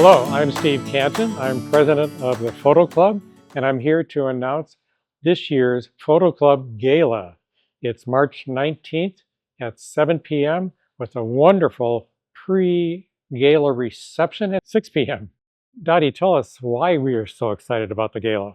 Hello, I'm Steve Canton. I'm president of the Photo Club, and I'm here to announce this year's Photo Club Gala. It's March 19th at 7 p.m. with a wonderful pre-gala reception at 6 p.m. Dottie, tell us why we are so excited about the gala.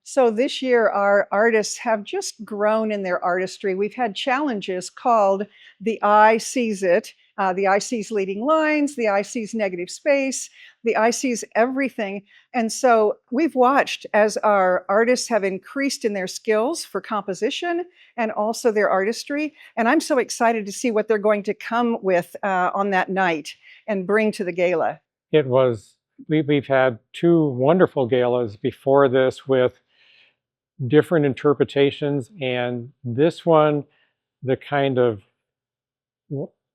So this year, our artists have just grown in their artistry. We've had challenges called The Eye Sees It. The eye sees leading lines, the eye sees negative space, the eye sees everything. And so we've watched as our artists have increased in their skills for composition and also their artistry. And I'm so excited to see what they're going to come with on that night and bring to the gala. We've had two wonderful galas before this with different interpretations, and this one, the kind of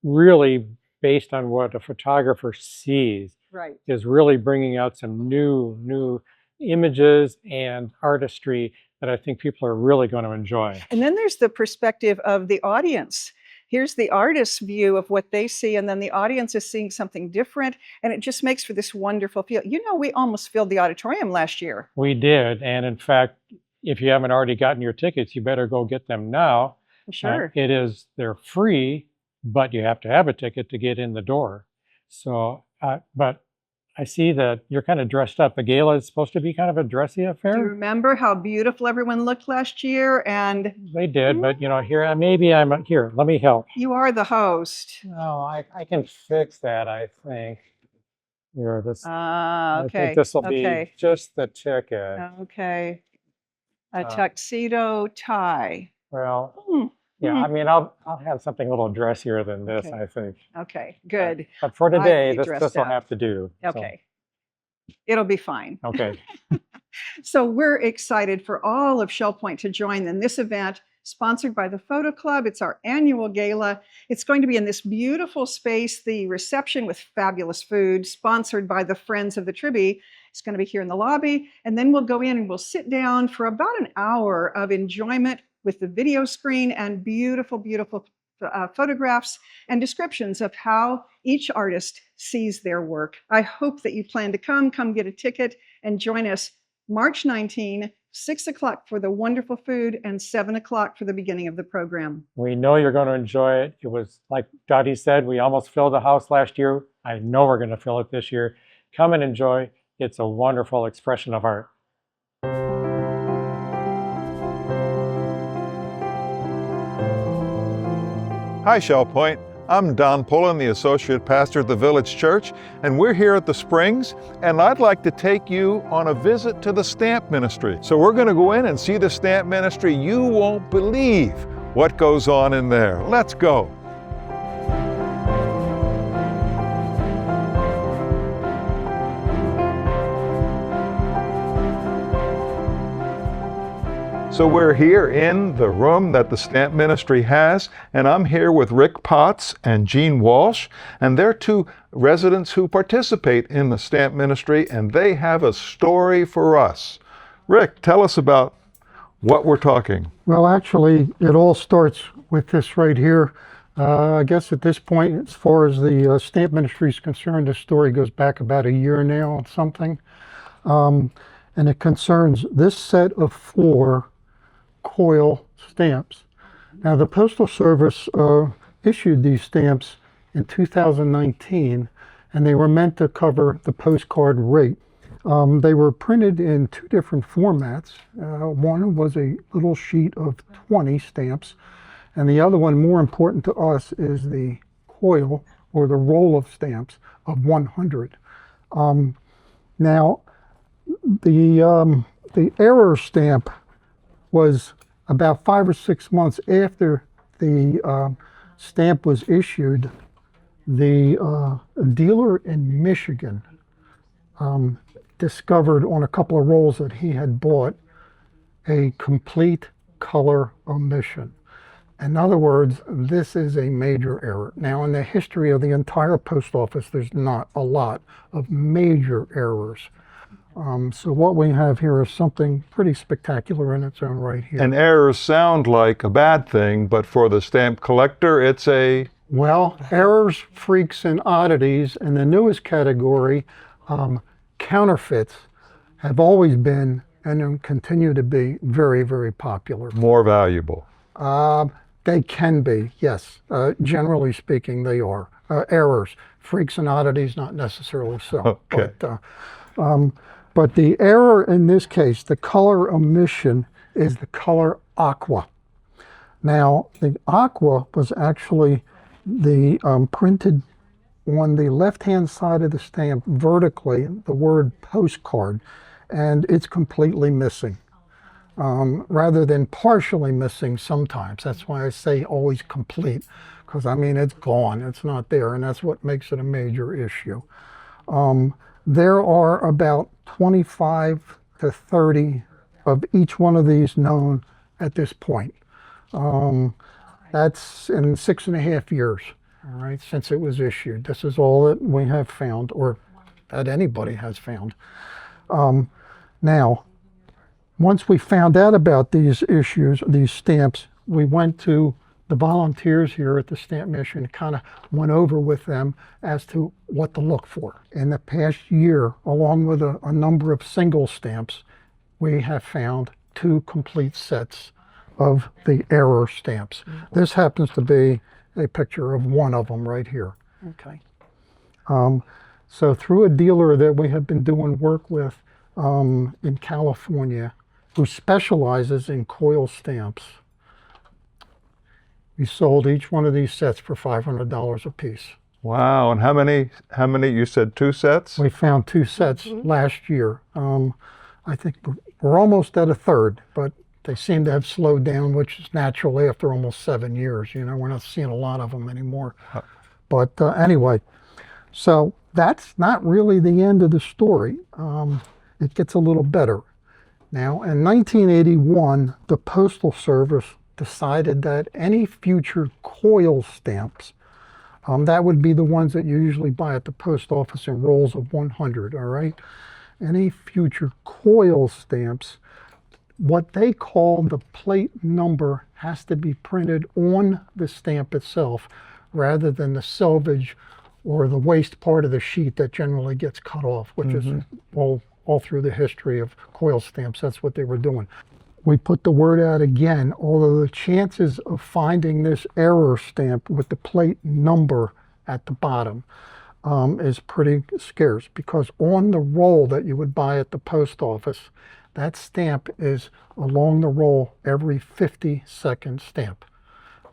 really based on what a photographer sees, Right. is really bringing out some new images and artistry that I think people are really going to enjoy. And then there's the perspective of the audience. Here's the artist's view of what they see, and then the audience is seeing something different, and it just makes for this wonderful feel. You know, we almost filled the auditorium last year. We did, and in fact, if you haven't already gotten your tickets, you better go get them now. Sure. They're free, but you have to have a ticket to get in the door. So, but I see that you're kind of dressed up. The gala is supposed to be kind of a dressy affair. Do you remember how beautiful everyone looked last year? And they did, but you know, here, let me help. You are the host. No, I can fix that, I think. Here, okay. I think this will be just the ticket. Okay. A tuxedo tie. Well, yeah, I mean, I'll have something a little dressier than this, I think. Okay, good. But for today, this will have to do. Okay. So. It'll be fine. Okay. So we're excited for all of Shell Point to join in this event sponsored by the Photo Club. It's our annual gala. It's going to be in this beautiful space, the reception with fabulous food, sponsored by the Friends of the Tribby. It's going to be here in the lobby. And then we'll go in and we'll sit down for about an hour of enjoyment with the video screen and beautiful photographs and descriptions of how each artist sees their work. I hope that you plan to come get a ticket and join us March 19, 6 o'clock for the wonderful food and 7 o'clock for the beginning of the program. We know you're going to enjoy it. It was, like Dottie said, we almost filled the house last year. I know we're going to fill it this year. Come and enjoy. It's a wonderful expression of art. Hi, Shell Point. I'm Don Pullen, the Associate Pastor at the Village Church, and we're here at the Springs, and I'd like to take you on a visit to the Stamp Ministry. So we're going to go in and see the Stamp Ministry. You won't believe what goes on in there. Let's go. So we're here in the room that the Stamp Ministry has, and I'm here with Rick Potts and Jean Walsh, and they're two residents who participate in the Stamp Ministry, and they have a story for us. Rick, tell us about what we're talking. Well, actually, it all starts with this right here. I guess at this point, as far as the Stamp Ministry is concerned, the story goes back about a year now or something. And it concerns this set of 4 coil stamps. Now, the Postal Service issued these stamps in 2019, and they were meant to cover the postcard rate. They were printed in 2 different formats. One was a little sheet of 20 stamps, and the other one, more important to us, is the coil or the roll of stamps of 100. Now, the error stamp was about 5 or 6 months after the stamp was issued. The dealer in Michigan discovered on a couple of rolls that he had bought a complete color omission. In other words, this is a major error. Now, in the history of the entire post office, there's not a lot of major errors. So what we have here is something pretty spectacular in its own right here. And errors sound like a bad thing, but for the stamp collector, it's a... Well, errors, freaks, and oddities in the newest category Counterfeits have always been and continue to be very, very popular. More valuable. They can be, yes. Generally speaking, they are. Errors, freaks and oddities, not necessarily so. Okay. But the error in this case, the color omission, is the color aqua. Now, the aqua was actually the printed on the left-hand side of the stamp vertically, the word postcard, and it's completely missing. Rather than partially missing sometimes. That's why I say always complete, because I mean, it's gone, it's not there, and that's what makes it a major issue. There are about 25 to 30 of each one of these known at this point. That's in 6.5 years, all right, since it was issued. This is all that we have found, or that anybody has found. Now, once we found out about these issues, these stamps, we went to the volunteers here at the Stamp Mission and kind of went over with them as to what to look for. In the past year, along with a number of single stamps, we have found 2 complete sets of the error stamps. This happens to be a picture of one of them right here. Okay. So through a dealer that we have been doing work with in California, who specializes in coil stamps, we sold each one of these sets for $500 a piece. Wow, and how many, you said 2 sets? We found 2 sets last year. I think we're almost at a third, but they seem to have slowed down, which is natural after almost 7 years. You know, we're not seeing a lot of them anymore. But anyway, so that's not really the end of the story. It gets a little better. Now, in 1981, the Postal Service decided that any future coil stamps, that would be the ones that you usually buy at the post office in rolls of 100, all right? Any future coil stamps, what they call the plate number has to be printed on the stamp itself rather than the selvage or the waste part of the sheet that generally gets cut off, which is all through the history of coil stamps. That's what they were doing. We put the word out again, although the chances of finding this error stamp with the plate number at the bottom is pretty scarce, because on the roll that you would buy at the post office, that stamp is along the roll every 50-second stamp.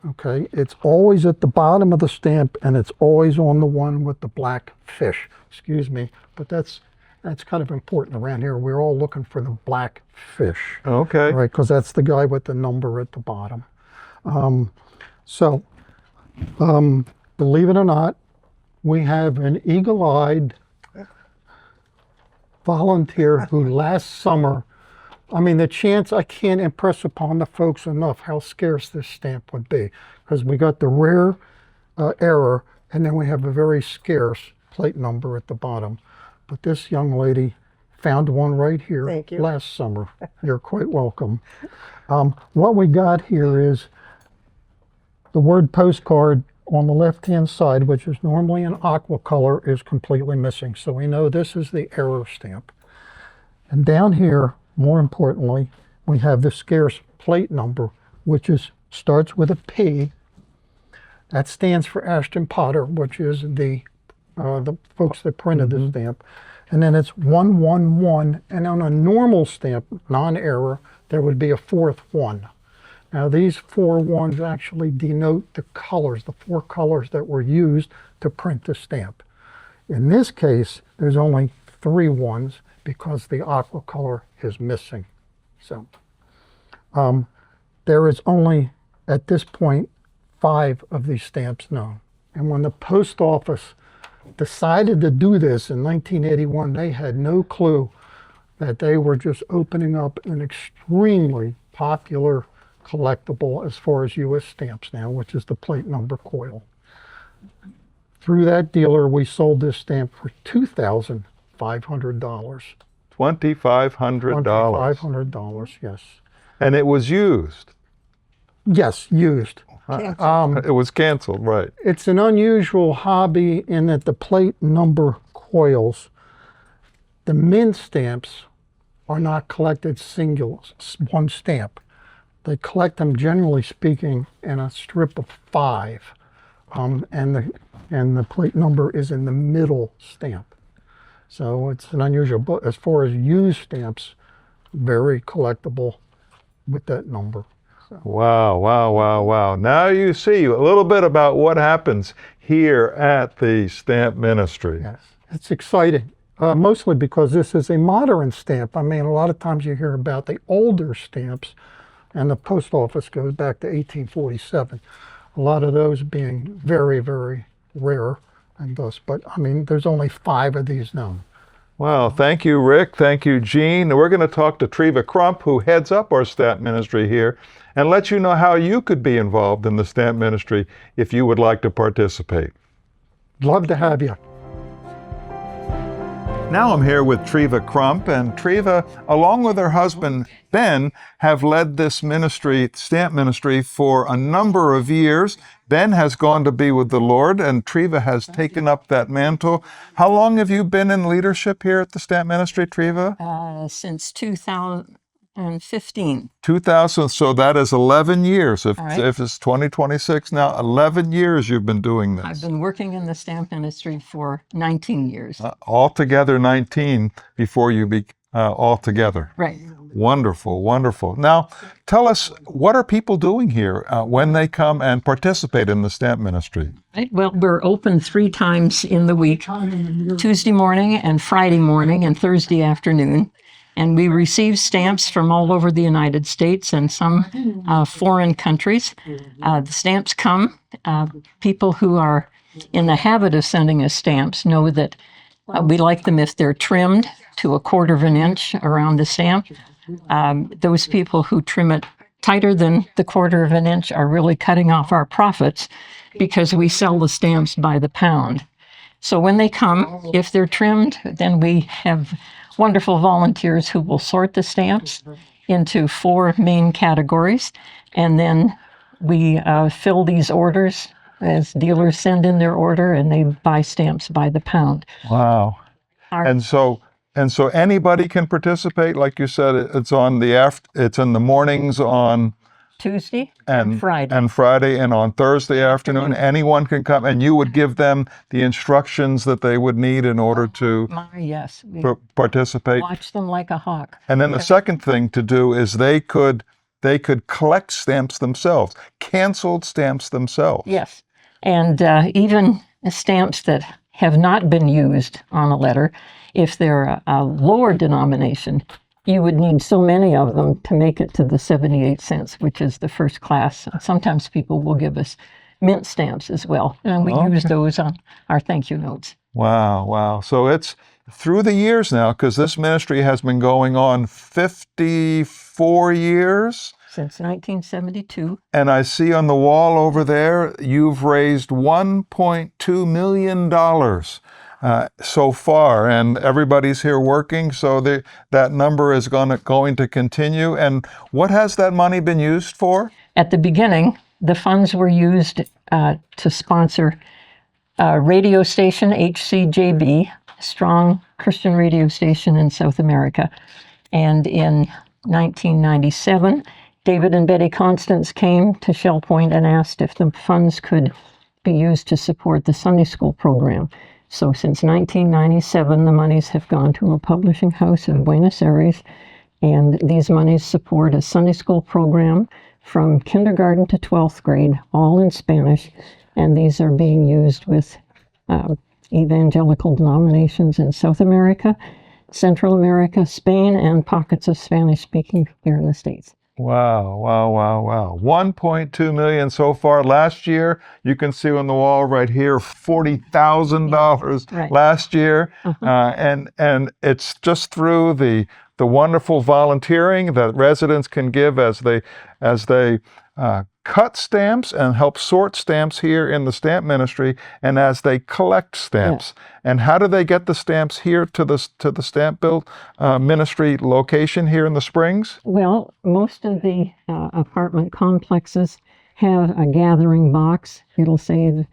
Okay, it's always at the bottom of the stamp, and it's always on the one with the black fish. Excuse me, but that's kind of important around here. We're all looking for the black fish. Okay. Right, because that's the guy with the number at the bottom. Believe it or not, we have an eagle-eyed volunteer who last summer, I mean, the chance, I can't impress upon the folks enough how scarce this stamp would be, because we got the rare error, and then we have a very scarce plate number at the bottom. But this young lady found one right here. Thank you. Last summer. You're quite welcome. What we got here is the word postcard on the left-hand side, which is normally an aqua color, is completely missing. So we know this is the error stamp. And down here, more importantly, we have the scarce plate number, which starts with a P. That stands for Ashton Potter, which is the folks that printed the stamp. And then it's 111, and on a normal stamp, non-error, there would be a 4th 1. Now these 4 ones actually denote the colors, the 4 colors that were used to print the stamp. In this case, there's only 3 ones because the aqua color is missing. So there is only, at this point, 5 of these stamps known. And when the post office decided to do this in 1981, they had no clue that they were just opening up an extremely popular collectible as far as U.S. stamps now, which is the plate number coil. Through that dealer, we sold this stamp for $2,500. $2,500. $2,500, yes. And it was used. Yes, used. It was canceled, right. It's an unusual hobby in that the plate number coils The mint stamps are not collected single, one stamp. They collect them, generally speaking, in a strip of 5, and the plate number is in the middle stamp. So it's an unusual. But as far as used stamps, very collectible with that number. Wow, wow, wow, wow. Now you see a little bit about what happens here at the Stamp Ministry. Yes, it's exciting. Mostly because this is a modern stamp. I mean, a lot of times you hear about the older stamps, and the post office goes back to 1847. A lot of those being very, very rare, and thus. But I mean, there's only 5 of these known. Well, thank you, Rick. Thank you, Gene. We're going to talk to Treva Crump, who heads up our Stamp Ministry here, and let you know how you could be involved in the Stamp Ministry if you would like to participate. Love to have you. Now I'm here with Treva Crump, and Treva, along with her husband Ben, have led this ministry, Stamp Ministry, for a number of years. Ben has gone to be with the Lord, and Treva has taken up that mantle. How long have you been in leadership here at the Stamp Ministry, Treva? Since 2015. 2000, so that is 11 years. If, All right. if it's 2026 now, 11 years you've been doing this. I've been working in the stamp industry for 19 years. Altogether 19 before you be all together. Right. Wonderful, wonderful. Now, tell us, what are people doing here when they come and participate in the Stamp Ministry? Right. Well, we're open 3 times in the week, Tuesday morning and Friday morning and Thursday afternoon. And we receive stamps from all over the United States and some foreign countries. The stamps come. People who are in the habit of sending us stamps know that we like them if they're trimmed to 1/4 of an inch around the stamp. Those people who trim it tighter than the 1/4 of an inch are really cutting off our profits because we sell the stamps by the pound. So when they come, if they're trimmed, then we have wonderful volunteers who will sort the stamps into 4 main categories. And then we fill these orders as dealers send in their order, and they buy stamps by the pound. Wow. Our- And so anybody can participate. Like you said, it's on it's in the mornings on Tuesday and Friday. and Friday, and on Thursday afternoon. Anyone can come, and you would give them the instructions that they would need in order to Yes, we participate. watch them like a hawk. And then the second thing to do is they could collect stamps themselves, canceled stamps themselves. Yes. And even stamps that have not been used on a letter, if they're a lower denomination, you would need so many of them to make it to the 78 cents, which is the first class. Sometimes people will give us mint stamps as well, and we use those on our thank you notes. Wow, wow. So it's through the years now, because this ministry has been going on 54 years. Since 1972. And I see on the wall over there, you've raised $1.2 million so far, and everybody's here working, so that number is going to continue. And what has that money been used for? At the beginning, the funds were used to sponsor a radio station, HCJB, a strong Christian radio station in South America. And in 1997, David and Betty Constance came to Shell Point and asked if the funds could be used to support the Sunday school program. So since 1997, the monies have gone to a publishing house in Buenos Aires, and these monies support a Sunday school program from kindergarten to 12th grade, all in Spanish, and these are being used with evangelical denominations in South America, Central America, Spain, and pockets of Spanish speaking here in the States. Wow, wow, wow, wow. 1.2 million so far. Last year, you can see on the wall right here, $40,000 Right. last year. And it's just through the wonderful volunteering that residents can give as they cut stamps and help sort stamps here in the Stamp Ministry, and as they collect stamps. And how do they get the stamps here to the Stamp Ministry location here in the Springs? Well, most of the apartment complexes have a gathering box. It'll say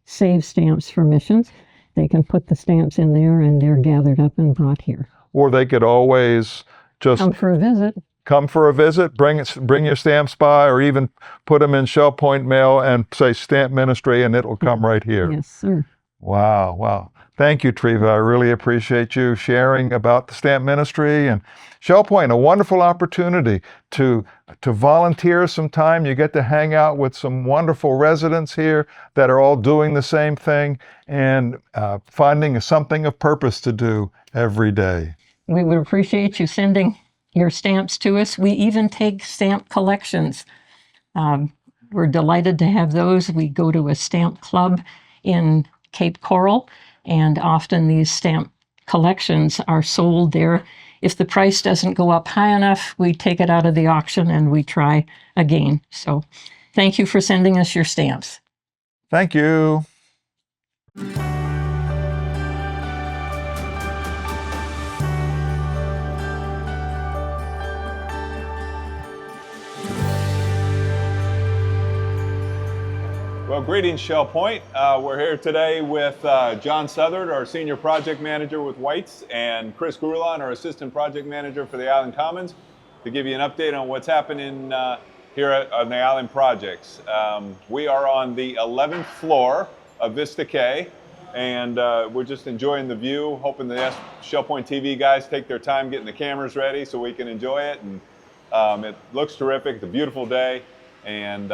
Save Stamps for Missions, they can put the stamps in there and they're gathered up and brought here. Or they could always just Come for a visit. come for a visit, bring your stamps by, or even put them in Shell Point mail and say Stamp Ministry, and it'll come right here. Yes, sir. Wow, wow. Thank you, Treva. I really appreciate you sharing about the Stamp Ministry and Shell Point, a wonderful opportunity to volunteer some time. You get to hang out with some wonderful residents here that are all doing the same thing and finding something of purpose to do every day. We would appreciate you sending your stamps to us. We even take stamp collections. We're delighted to have those. We go to a stamp club in Cape Coral, and often these stamp collections are sold there. If the price doesn't go up high enough, we take it out of the auction and we try again. So thank you for sending us your stamps. Thank you. Well, greetings, Shell Point. We're here today with John Southard, our Senior Project Manager with Whites, and Chris Grulon, our Assistant Project Manager for the Island Commons, to give you an update on what's happening here on the Island projects. We are on the 11th floor of Vista K, and we're just enjoying the view, hoping the Shell Point TV guys take their time getting the cameras ready so we can enjoy it. And it looks terrific. It's a beautiful day, and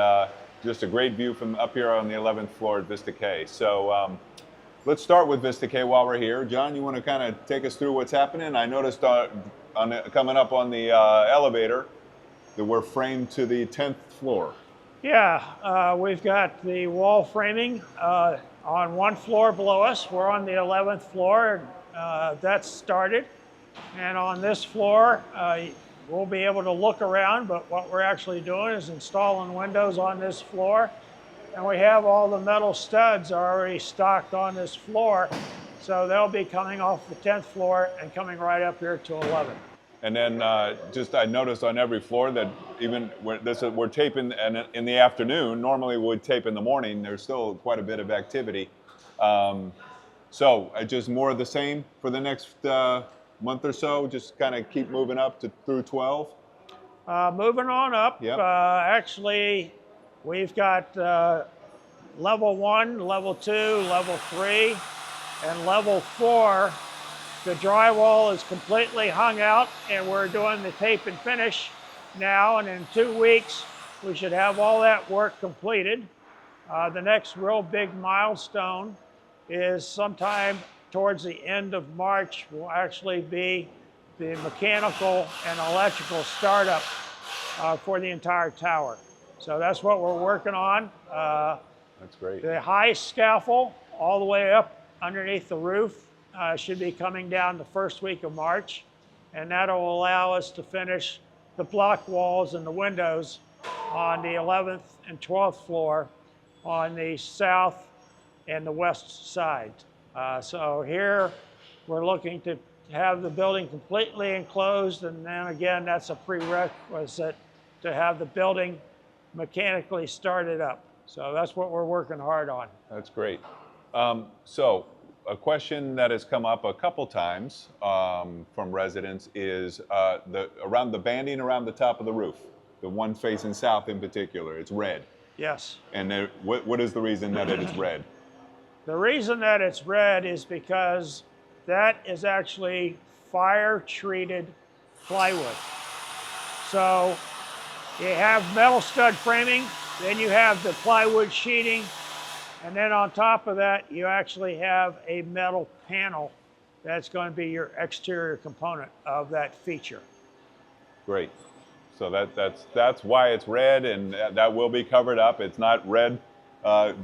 just a great view from up here on the 11th floor at Vista K. So let's start with Vista K while we're here. John, you want to kind of take us through what's happening? I noticed coming up on the elevator that we're framed to the 10th floor. Yeah, we've got the wall framing on one floor below us. We're on the 11th floor. That's started. And on this floor, we'll be able to look around, but what we're actually doing is installing windows on this floor. And we have all the metal studs already stocked on this floor. So they'll be coming off the 10th floor and coming right up here to 11. And then I noticed on every floor that even we're taping in the afternoon. Normally we'd tape in the morning. There's still quite a bit of activity. So just more of the same for the next month or so, just kind of keep moving up through 12. Moving on up, Yep. Actually, we've got level 1, level 2, level 3, and level 4. The drywall is completely hung out, and we're doing the tape and finish now, and in 2 weeks, we should have all that work completed. The next real big milestone is sometime towards the end of March will actually be the mechanical and electrical startup for the entire tower. So that's what we're working on. That's great. The high scaffold all the way up underneath the roof should be coming down the first week of March, and that'll allow us to finish the block walls and the windows on the 11th and 12th floor on the south and the west side. So here we're looking to have the building completely enclosed, and then again, that's a prerequisite to have the building mechanically started up. So that's what we're working hard on. That's great. So a question that has come up a couple times from residents is around the banding around the top of the roof, the one facing south in particular. It's red. Yes. And what is the reason that it is red? The reason that it's red is because that is actually fire-treated plywood. So you have metal stud framing, then you have the plywood sheeting, and then on top of that, you actually have a metal panel that's going to be your exterior component of that feature. Great. So that's why it's red, and that will be covered up. It's not red.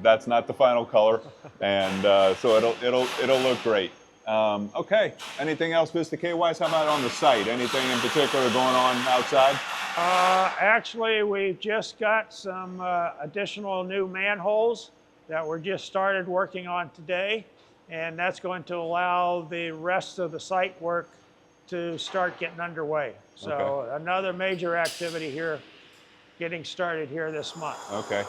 That's not the final color, and so it'll look great. Okay. Anything else, Vista K-wise? How about on the site? Anything in particular going on outside? Actually, we've just got some additional new manholes that we're just started working on today, and that's going to allow the rest of the site work to start getting underway. So Okay. Another major activity here getting started here this month. Okay.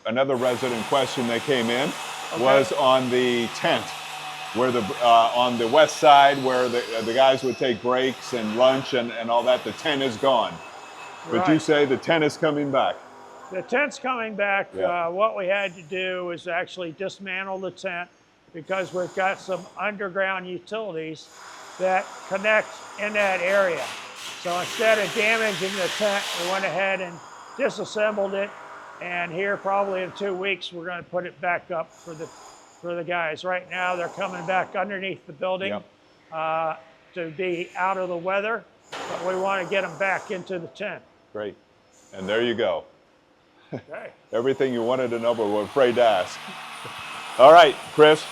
Another resident question that came in was on the tent, where on the west side where the guys would take breaks and lunch and all that. The tent is gone. But you Right. say the tent is coming back. The tent's coming back. Yeah. What we had to do is actually dismantle the tent because we've got some underground utilities that connect in that area. So instead of damaging the tent, we went ahead and disassembled it. And here, probably in 2 weeks, we're going to put it back up for the guys. Right now, they're coming back underneath the building to be out of the weather, but we want to get them back into the tent. Great. And there you go. Okay. Everything you wanted to know, but we're afraid to ask. All right, Chris,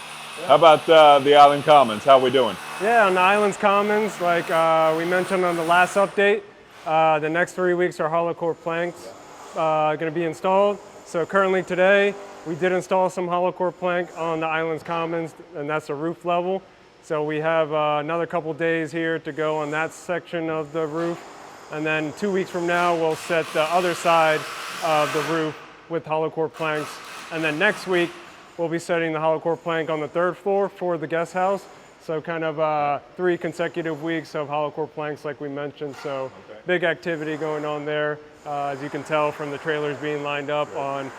how about the Island Commons? How we doing? Yeah, on the Islands Commons, like we mentioned on the last update, the next 3 weeks are hollow core planks going to be installed. So currently today, we did install some hollow core plank on the Islands Commons, and that's the roof level. So we have another couple days here to go on that section of the roof. And then 2 weeks from now, we'll set the other side of the roof with hollow core planks. And then next week, we'll be setting the hollow core plank on the 3rd floor for the guest house. So kind of 3 consecutive weeks of hollow core planks like we mentioned. So big activity going on there, as you can tell from the trailers being lined up on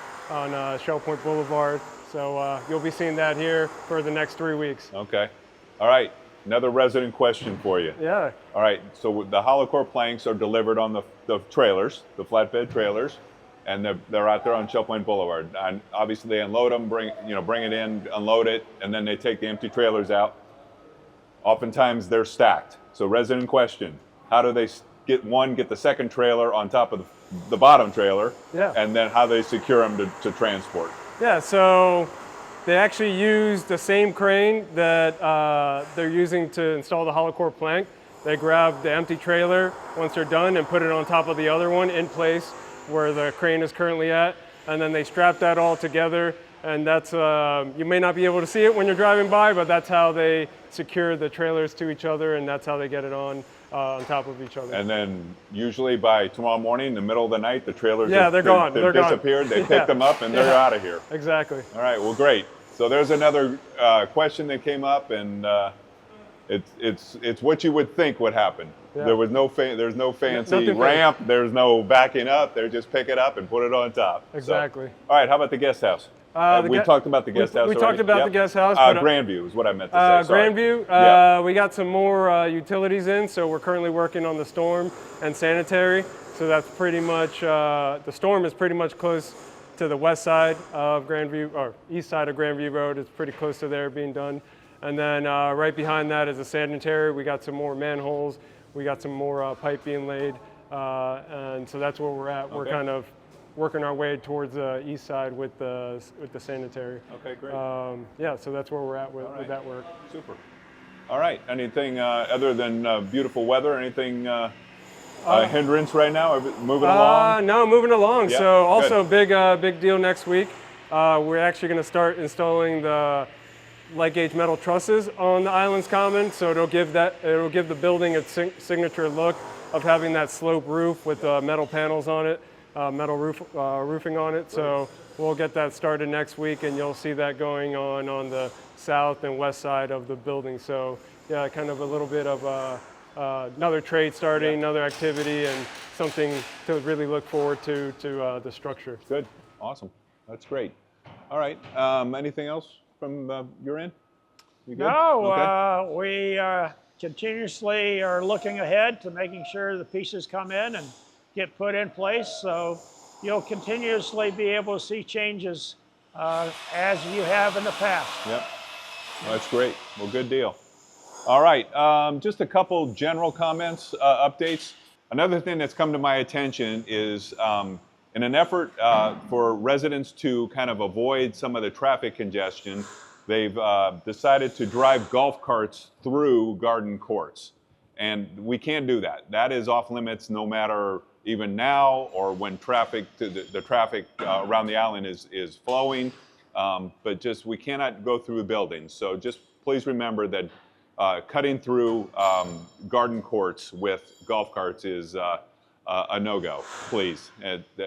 Shell Point Boulevard. So you'll be seeing that here for the next 3 weeks. Okay. All right. Another resident question for you. Yeah. All right. So the hollow core planks are delivered on the trailers, the flatbed trailers, and they're out there on Shell Point Boulevard. And obviously they unload them, bring it in, unload it, and then they take the empty trailers out. Oftentimes they're stacked. So resident question, how do they get the second trailer on top of the bottom trailer? Yeah. And then how they secure them to transport? Yeah, so they actually use the same crane that they're using to install the hollow core plank. They grab the empty trailer once they're done and put it on top of the other one in place where the crane is currently at. And then they strap that all together. And that's, you may not be able to see it when you're driving by, but that's how they secure the trailers to each other, and that's how they get it on top of each other. And then usually by tomorrow morning, in the middle of the night, the trailers they're gone. They've They're gone. disappeared. They pick them up and they're out of here. Exactly. All right. Well, great. So there's another question that came up, and it's what you would think would happen. Yeah. There's no fancy Nothing ramp. There's no backing up. They just pick it up and put it on top. So, Exactly. all right. How about the guest house? We talked about the guest house. We talked already. about Yep. the guest house. But, Grandview is what I meant to say. Sorry. Grandview, Yeah. we got some more utilities in, so we're currently working on the storm and sanitary. So that's pretty much, the storm is pretty much close to the west side of Grandview, or east side of Grandview Road. It's pretty close to there being done. And then right behind that is the sanitary. We got some more manholes. We got some more pipe being laid. And so that's where we're at. We're kind of working our way towards the east side with the sanitary. Okay, great. Yeah, so that's where we're at with right. that work. Super. All right. Anything other than beautiful weather? Anything hindrance right now? Moving along? No, moving along. Yeah, So also good. big deal next week. We're actually going to start installing the light gauge metal trusses on the Islands Common. So it'll give the building its signature look of having that slope roof with metal panels on it. Metal roofing on it. So we'll get that started next week, and you'll see that going on the south and west side of the building. So yeah, kind of a little bit of another trade starting, another activity, and something to really look forward to the structure. Good. Awesome. That's great. All right. Anything else from your end? You good? No, Okay. we continuously are looking ahead to making sure the pieces come in and get put in place. So you'll continuously be able to see changes as you have in the past. Yep. Well, that's great. Well, good deal. All right. Just a couple general comments, updates. Another thing that's come to my attention is in an effort for residents to kind of avoid some of the traffic congestion, they've decided to drive golf carts through garden courts. And we can't do that. That is off limits no matter even now or when the traffic around the island is flowing. But just we cannot go through the buildings. So just please remember that cutting through garden courts with golf carts is a no-go, please,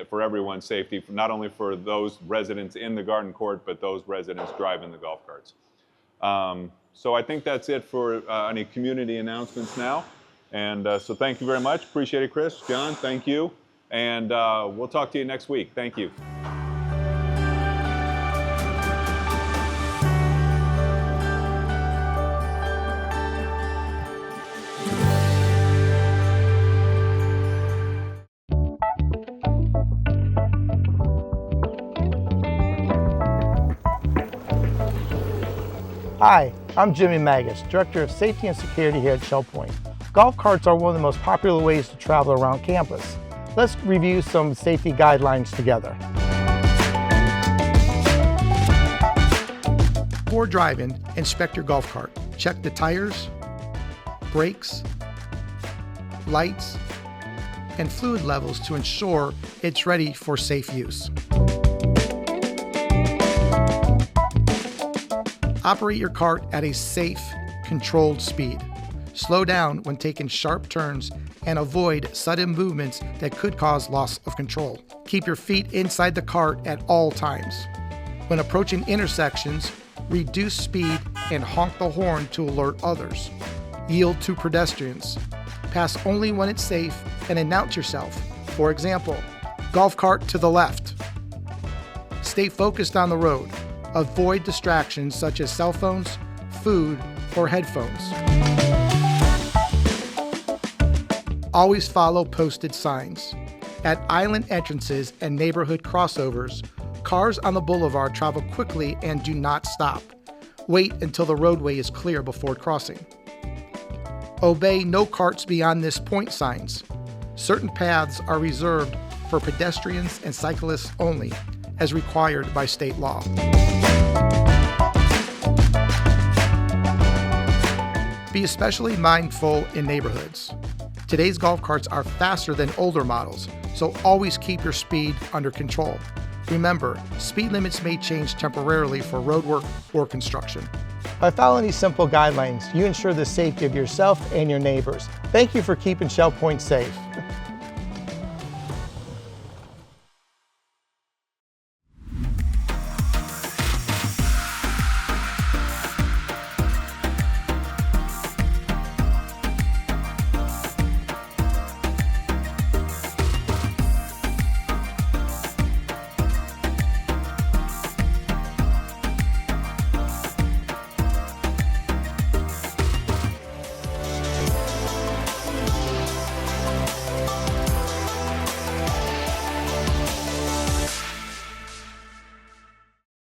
for everyone's safety, not only for those residents in the garden court, but those residents driving the golf carts. So I think that's it for any community announcements now. And so thank you very much. Appreciate it, Chris. John, thank you. And we'll talk to you next week. Thank you. Hi, I'm Jimmy Magus, Director of Safety and Security here at Shell Point. Golf carts are one of the most popular ways to travel around campus. Let's review some safety guidelines together. Before driving, inspect your golf cart. Check the tires, brakes, lights, and fluid levels to ensure it's ready for safe use. Operate your cart at a safe, controlled speed. Slow down when taking sharp turns and avoid sudden movements that could cause loss of control. Keep your feet inside the cart at all times. When approaching intersections, reduce speed and honk the horn to alert others. Yield to pedestrians. Pass only when it's safe and announce yourself. For example, golf cart to the left. Stay focused on the road. Avoid distractions such as cell phones, food, or headphones. Always follow posted signs. At island entrances and neighborhood crossovers, cars on the boulevard travel quickly and do not stop. Wait until the roadway is clear before crossing. Obey no carts beyond this point signs. Certain paths are reserved for pedestrians and cyclists only, as required by state law. Be especially mindful in neighborhoods. Today's golf carts are faster than older models, so always keep your speed under control. Remember, speed limits may change temporarily for road work or construction. By following these simple guidelines, you ensure the safety of yourself and your neighbors. Thank you for keeping Shell Point safe.